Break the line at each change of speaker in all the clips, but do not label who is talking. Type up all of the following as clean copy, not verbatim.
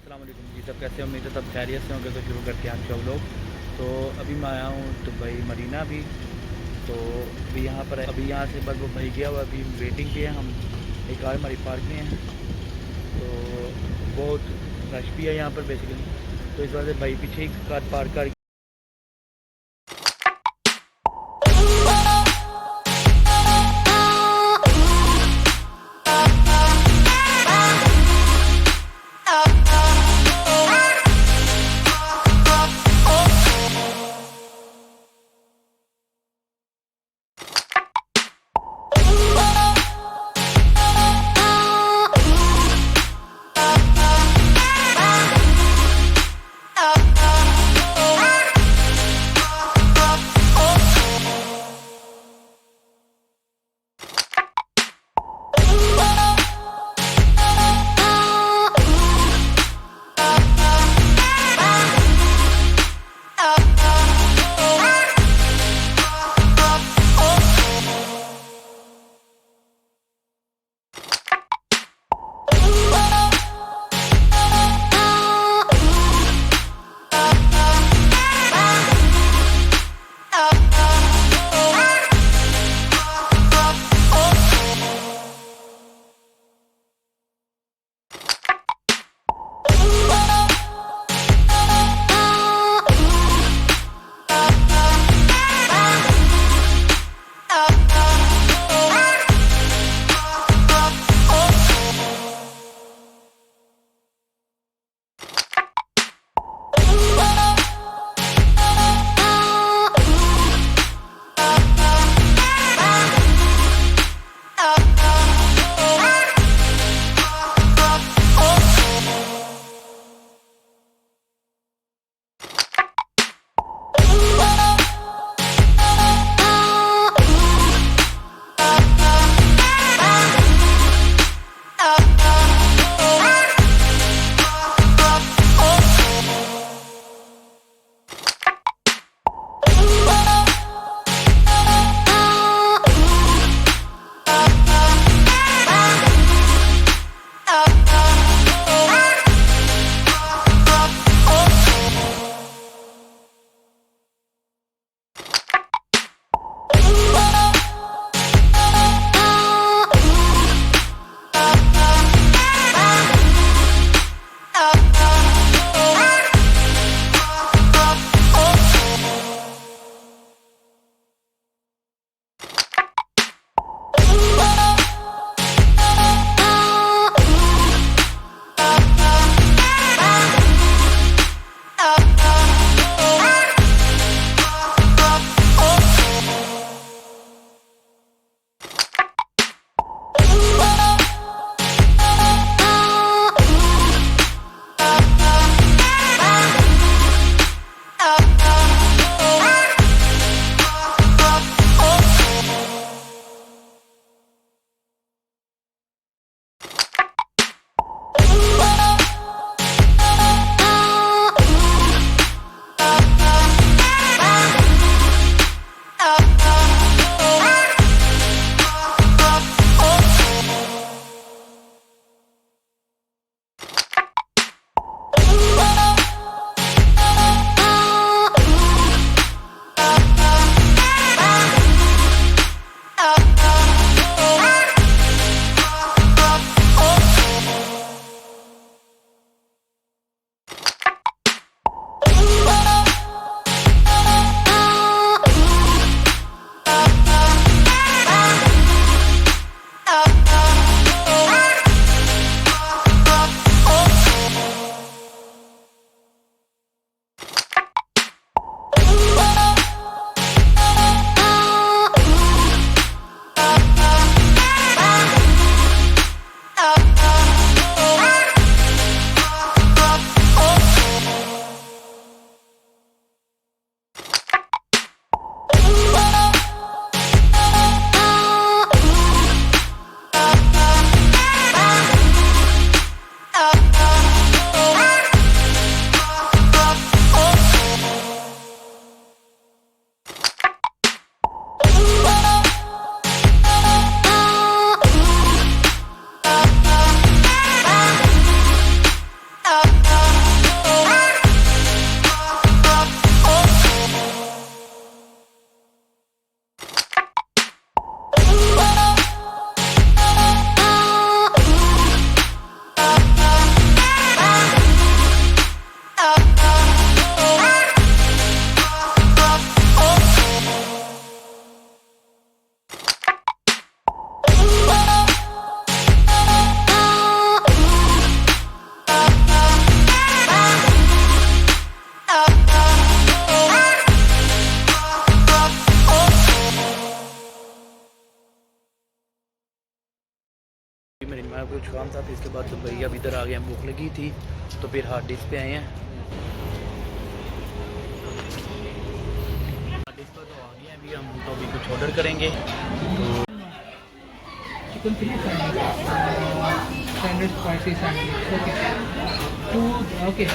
अस्सलाम वालेकुम जी, सब कैसे? उम्मीद है सब खैरियत से होंगे। तो शुरू करते हैं आज सब लोग। तो अभी मैं आया हूँ दुबई मरीना भी। तो अभी यहाँ पर अभी यहाँ से बस वो भाई गया हुआ, अभी वेटिंग पे है हम। एक कार हमारी पार्क में है, तो बहुत रश भी है यहाँ पर बेसिकली। तो इस वजह से भाई पीछे ही कार पार्क कर काम था, फिर इसके बाद तो भैया अब इधर आ गए हैं, भूख लगी थी तो फिर हार्डीज़ पे आए हैं। हार्डीज़ पर तो आ गए हैं, अभी हम तो अभी कुछ ऑर्डर करेंगे। तो
chicken chilli standard spicy sandwich, okay 2 okay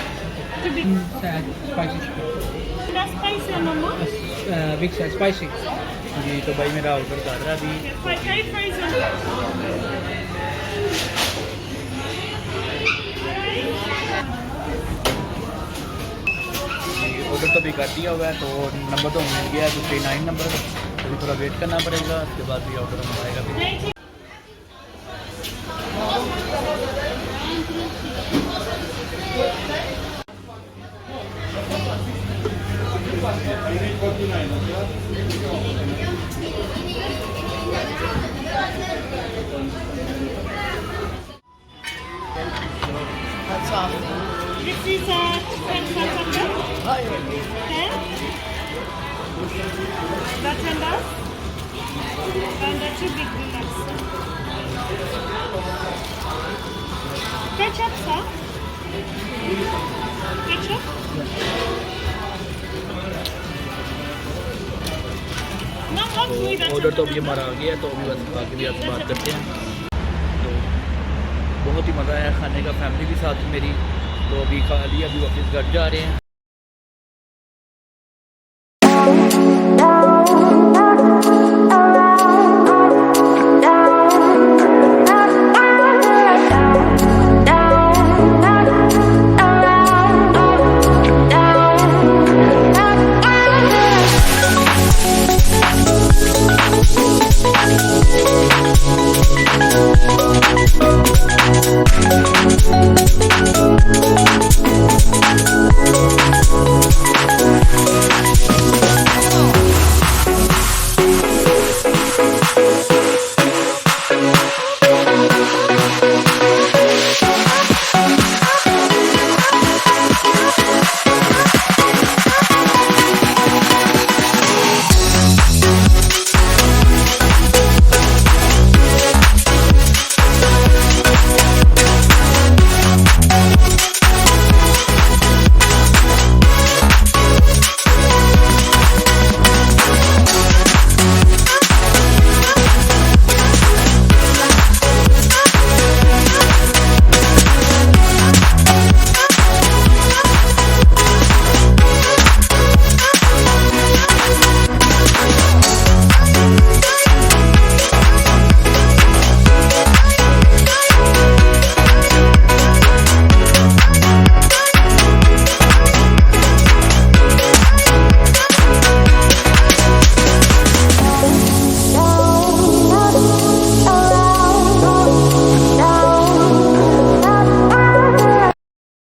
spicy big size spicy.
जी तो भाई मेरा ऑर्डर कर रहा है अभी। ऑर्डर तो भी कर दिया हुआ है, तो नंबर तो मिल गया है 239 नंबर, तो भी थोड़ा वेट करना पड़ेगा, उसके बाद भी ऑर्डर हम आएगा फिर।
This is chicken satay. That's enough. And that's a big deluxe. Ketchup, sir? Ketchup? No, not sweet. That's
order तो अभी हमारा आ गया है, तो अभी बस बाकी भी आपसे बात करते हैं। तो बहुत ही मज़ा आया खाने का, फैमिली भी साथ मेरी, तो अभी खा लिया, अभी वापस घर जा रहे हैं।